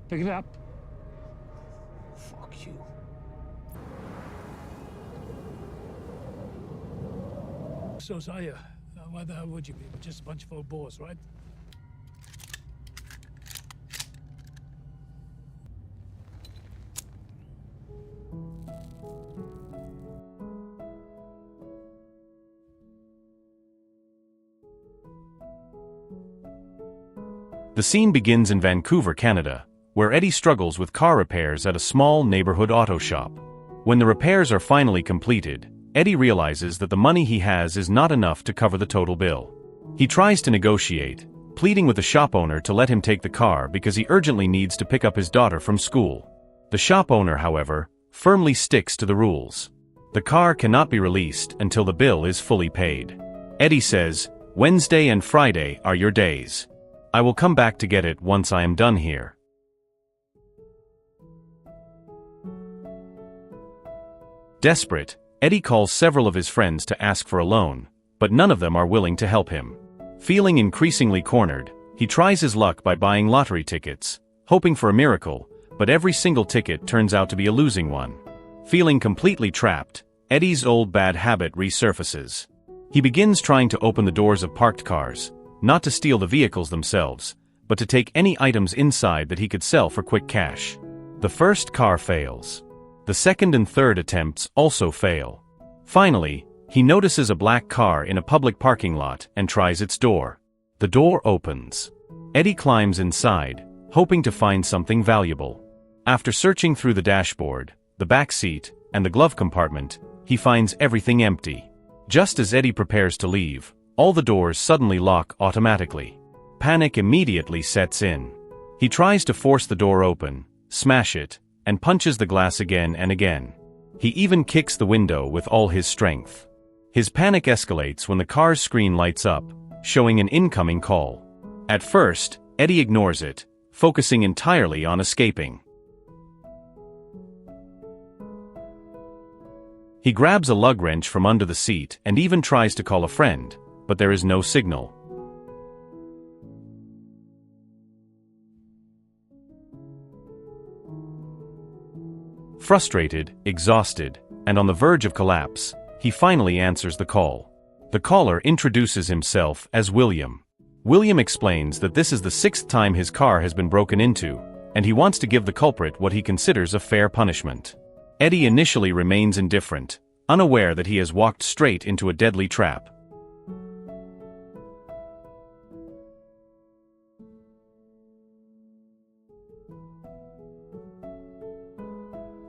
Pick it up. Fuck you. So's are you. Why the hell would you be? We're just a bunch of old bores, right? The scene begins in Vancouver, Canada, where Eddie struggles with car repairs at a small neighborhood auto shop. When the repairs are finally completed, Eddie realizes that the money he has is not enough to cover the total bill. He tries to negotiate, pleading with the shop owner to let him take the car because he urgently needs to pick up his daughter from school. The shop owner, however, firmly sticks to the rules. The car cannot be released until the bill is fully paid. Eddie says, "Wednesday and Friday are your days. I will come back to get it once I am done here." Desperate, Eddie calls several of his friends to ask for a loan, but none of them are willing to help him. Feeling increasingly cornered, he tries his luck by buying lottery tickets, hoping for a miracle, but every single ticket turns out to be a losing one. Feeling completely trapped, Eddie's old bad habit resurfaces. He begins trying to open the doors of parked cars, not to steal the vehicles themselves, but to take any items inside that he could sell for quick cash. The first car fails. The second and third attempts also fail. Finally, he notices a black car in a public parking lot and tries its door. The door opens. Eddie climbs inside, hoping to find something valuable. After searching through the dashboard, the back seat, and the glove compartment, he finds everything empty. Just as Eddie prepares to leave, all the doors suddenly lock automatically. Panic immediately sets in. He tries to force the door open, smash it, and punches the glass again and again. He even kicks the window with all his strength. His panic escalates when the car's screen lights up, showing an incoming call. At first, Eddie ignores it, focusing entirely on escaping. He grabs a lug wrench from under the seat and even tries to call a friend, but there is no signal. Frustrated, exhausted, and on the verge of collapse, he finally answers the call. The caller introduces himself as William. William explains that this is the 6th time his car has been broken into, and he wants to give the culprit what he considers a fair punishment. Eddie initially remains indifferent, unaware that he has walked straight into a deadly trap.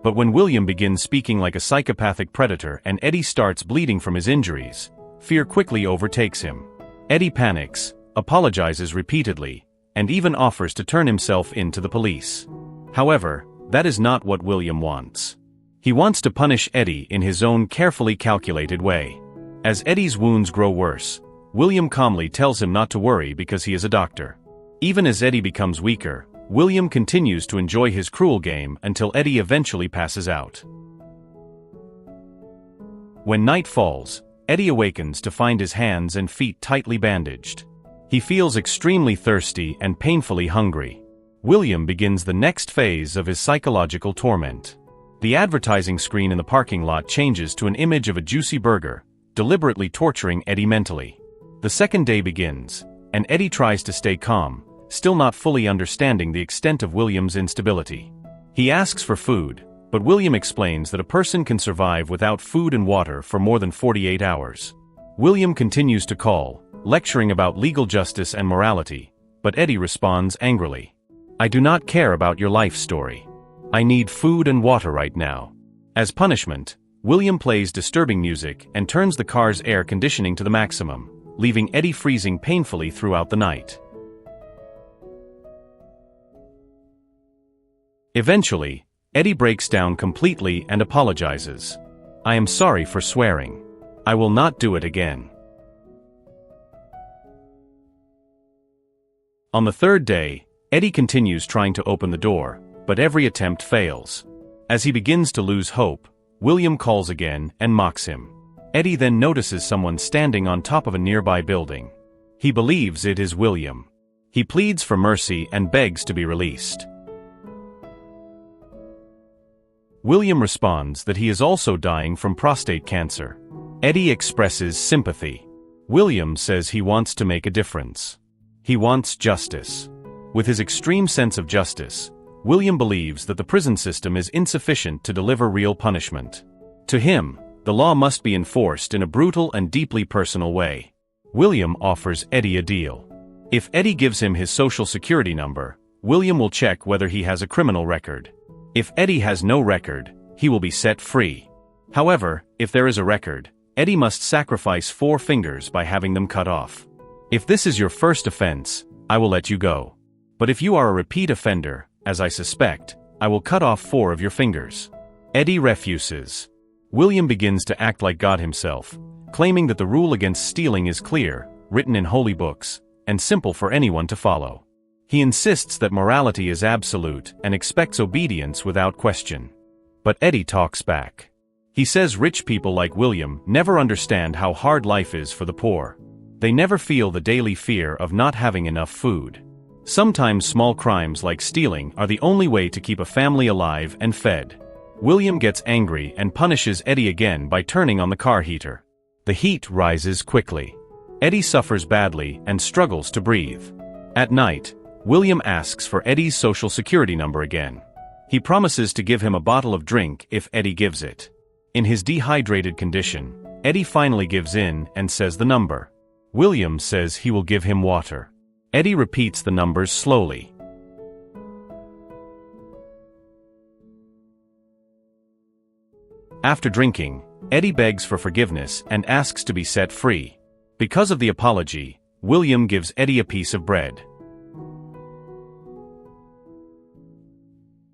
But when William begins speaking like a psychopathic predator and Eddie starts bleeding from his injuries, fear quickly overtakes him. Eddie panics, apologizes repeatedly, and even offers to turn himself in to the police. However, that is not what William wants. He wants to punish Eddie in his own carefully calculated way. As Eddie's wounds grow worse, William calmly tells him not to worry because he is a doctor. Even as Eddie becomes weaker, William continues to enjoy his cruel game until Eddie eventually passes out. When night falls, Eddie awakens to find his hands and feet tightly bandaged. He feels extremely thirsty and painfully hungry. William begins the next phase of his psychological torment. The advertising screen in the parking lot changes to an image of a juicy burger, deliberately torturing Eddie mentally. The second day begins, and Eddie tries to stay calm, still not fully understanding the extent of William's instability. He asks for food, but William explains that a person can survive without food and water for more than 48 hours. William continues to call, lecturing about legal justice and morality, but Eddie responds angrily. "I do not care about your life story. I need food and water right now." As punishment, William plays disturbing music and turns the car's air conditioning to the maximum, leaving Eddie freezing painfully throughout the night. Eventually, Eddie breaks down completely and apologizes. "I am sorry for swearing. I will not do it again." On the third day, Eddie continues trying to open the door, but every attempt fails. As he begins to lose hope, William calls again and mocks him. Eddie then notices someone standing on top of a nearby building. He believes it is William. He pleads for mercy and begs to be released. William responds that he is also dying from prostate cancer. Eddie expresses sympathy. William says he wants to make a difference. He wants justice. With his extreme sense of justice, William believes that the prison system is insufficient to deliver real punishment. To him, the law must be enforced in a brutal and deeply personal way. William offers Eddie a deal. If Eddie gives him his social security number, William will check whether he has a criminal record. If Eddie has no record, he will be set free. However, if there is a record, Eddie must sacrifice 4 fingers by having them cut off. If this is your first offense, I will let you go. But if you are a repeat offender, as I suspect, I will cut off 4 of your fingers. Eddie refuses. William begins to act like God himself, claiming that the rule against stealing is clear, written in holy books, and simple for anyone to follow. He insists that morality is absolute and expects obedience without question. But Eddie talks back. He says rich people like William never understand how hard life is for the poor. They never feel the daily fear of not having enough food. Sometimes small crimes like stealing are the only way to keep a family alive and fed. William gets angry and punishes Eddie again by turning on the car heater. The heat rises quickly. Eddie suffers badly and struggles to breathe. At night, William asks for Eddie's social security number again. He promises to give him a bottle of drink if Eddie gives it. In his dehydrated condition, Eddie finally gives in and says the number. William says he will give him water. Eddie repeats the numbers slowly. After drinking, Eddie begs for forgiveness and asks to be set free. Because of the apology, William gives Eddie a piece of bread.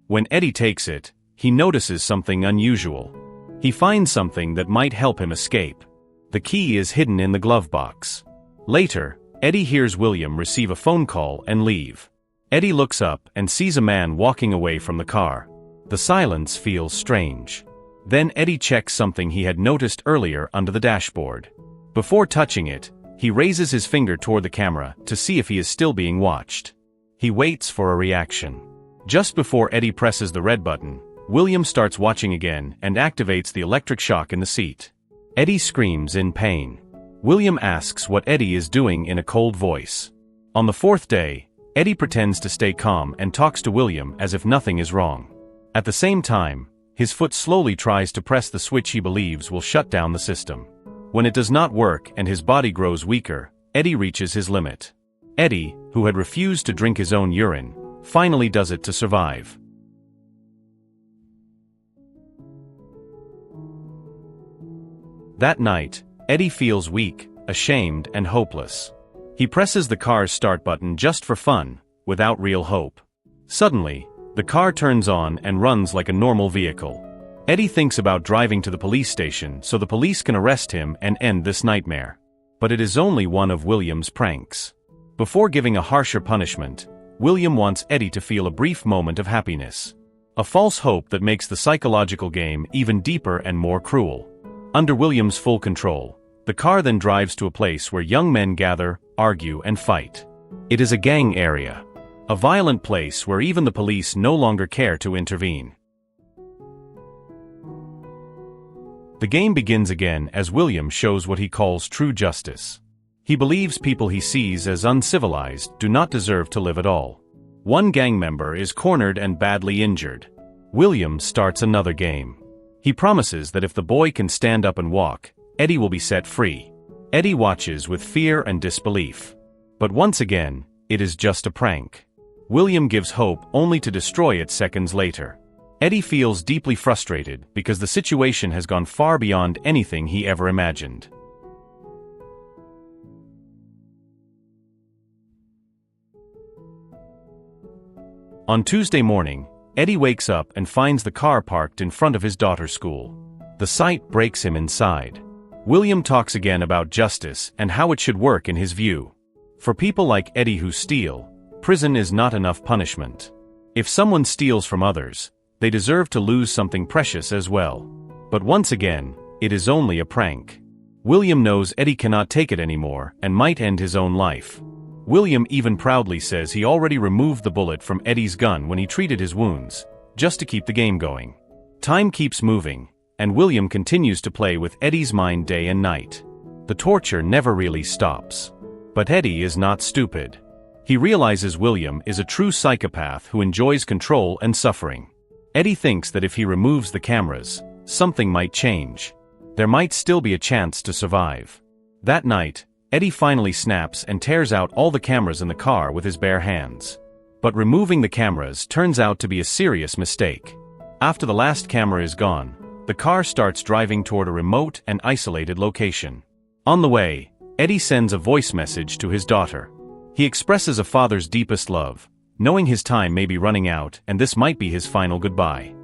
When Eddie takes it, he notices something unusual. He finds something that might help him escape. The key is hidden in the glove box. Later, Eddie hears William receive a phone call and leave. Eddie looks up and sees a man walking away from the car. The silence feels strange. Then Eddie checks something he had noticed earlier under the dashboard. Before touching it, he raises his finger toward the camera to see if he is still being watched. He waits for a reaction. Just before Eddie presses the red button, William starts watching again and activates the electric shock in the seat. Eddie screams in pain. William asks what Eddie is doing in a cold voice. On the 4th day, Eddie pretends to stay calm and talks to William as if nothing is wrong. At the same time, his foot slowly tries to press the switch he believes will shut down the system. When it does not work and his body grows weaker, Eddie reaches his limit. Eddie, who had refused to drink his own urine, finally does it to survive. That night, Eddie feels weak, ashamed, and hopeless. He presses the car's start button just for fun, without real hope. Suddenly, the car turns on and runs like a normal vehicle. Eddie thinks about driving to the police station so the police can arrest him and end this nightmare. But it is only one of William's pranks. Before giving a harsher punishment, William wants Eddie to feel a brief moment of happiness. A false hope that makes the psychological game even deeper and more cruel. Under William's full control, the car then drives to a place where young men gather, argue, and fight. It is a gang area. A violent place where even the police no longer care to intervene. The game begins again as William shows what he calls true justice. He believes people he sees as uncivilized do not deserve to live at all. One gang member is cornered and badly injured. William starts another game. He promises that if the boy can stand up and walk, Eddie will be set free. Eddie watches with fear and disbelief. But once again, it is just a prank. William gives hope only to destroy it seconds later. Eddie feels deeply frustrated because the situation has gone far beyond anything he ever imagined. On Tuesday morning, Eddie wakes up and finds the car parked in front of his daughter's school. The sight breaks him inside. William talks again about justice and how it should work in his view. For people like Eddie who steal, prison is not enough punishment. If someone steals from others, they deserve to lose something precious as well. But once again, it is only a prank. William knows Eddie cannot take it anymore and might end his own life. William even proudly says he already removed the bullet from Eddie's gun when he treated his wounds, just to keep the game going. Time keeps moving, and William continues to play with Eddie's mind day and night. The torture never really stops. But Eddie is not stupid. He realizes William is a true psychopath who enjoys control and suffering. Eddie thinks that if he removes the cameras, something might change. There might still be a chance to survive. That night, Eddie finally snaps and tears out all the cameras in the car with his bare hands. But removing the cameras turns out to be a serious mistake. After the last camera is gone, the car starts driving toward a remote and isolated location. On the way, Eddie sends a voice message to his daughter. He expresses a father's deepest love, knowing his time may be running out and this might be his final goodbye.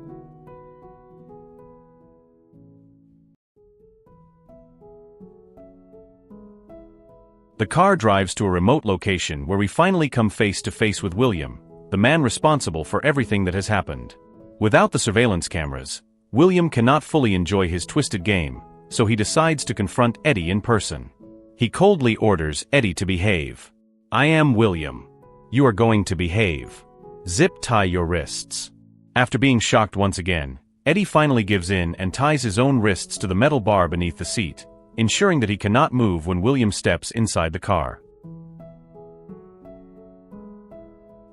The car drives to a remote location where we finally come face to face with William, the man responsible for everything that has happened. Without the surveillance cameras, William cannot fully enjoy his twisted game, so he decides to confront Eddie in person. He coldly orders Eddie to behave. "I am William. You are going to behave. Zip tie your wrists." After being shocked once again, Eddie finally gives in and ties his own wrists to the metal bar beneath the seat, ensuring that he cannot move when William steps inside the car.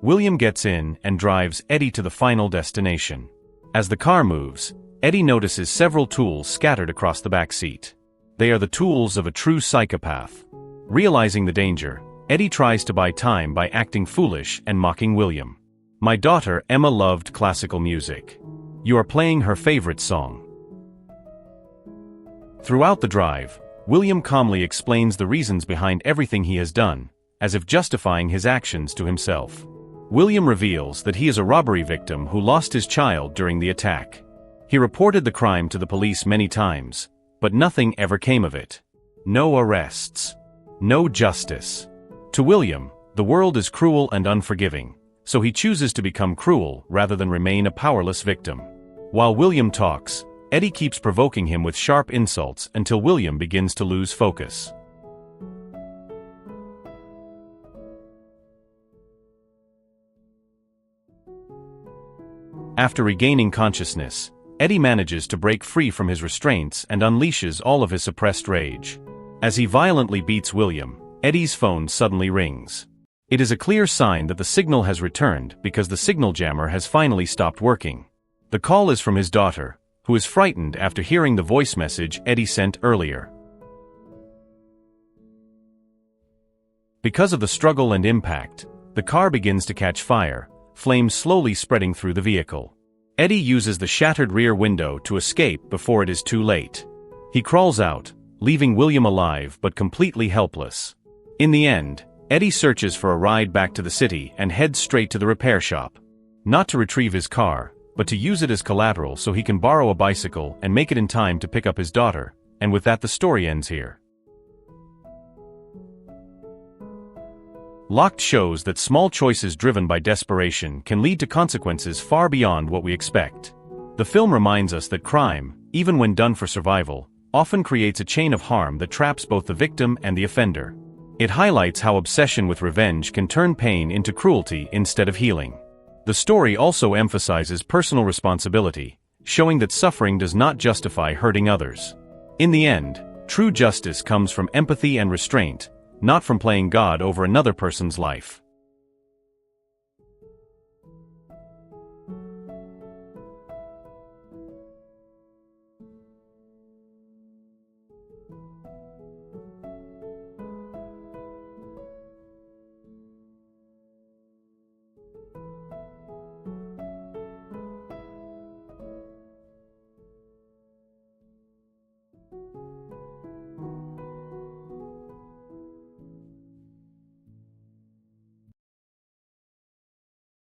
William gets in and drives Eddie to the final destination. As the car moves, Eddie notices several tools scattered across the back seat. They are the tools of a true psychopath. Realizing the danger, Eddie tries to buy time by acting foolish and mocking William. "My daughter Emma loved classical music. You are playing her favorite song." Throughout the drive, William calmly explains the reasons behind everything he has done, as if justifying his actions to himself. William reveals that he is a robbery victim who lost his child during the attack. He reported the crime to the police many times, but nothing ever came of it. No arrests. No justice. To William, the world is cruel and unforgiving, so he chooses to become cruel rather than remain a powerless victim. While William talks, Eddie keeps provoking him with sharp insults until William begins to lose focus. After regaining consciousness, Eddie manages to break free from his restraints and unleashes all of his suppressed rage. As he violently beats William, Eddie's phone suddenly rings. It is a clear sign that the signal has returned because the signal jammer has finally stopped working. The call is from his daughter, who is frightened after hearing the voice message Eddie sent earlier. Because of the struggle and impact, the car begins to catch fire, flames slowly spreading through the vehicle. Eddie uses the shattered rear window to escape before it is too late. He crawls out, leaving William alive but completely helpless. In the end, Eddie searches for a ride back to the city and heads straight to the repair shop. Not to retrieve his car, but to use it as collateral so he can borrow a bicycle and make it in time to pick up his daughter, and with that the story ends here. Locked shows that small choices driven by desperation can lead to consequences far beyond what we expect. The film reminds us that crime, even when done for survival, often creates a chain of harm that traps both the victim and the offender. It highlights how obsession with revenge can turn pain into cruelty instead of healing. The story also emphasizes personal responsibility, showing that suffering does not justify hurting others. In the end, true justice comes from empathy and restraint, not from playing God over another person's life.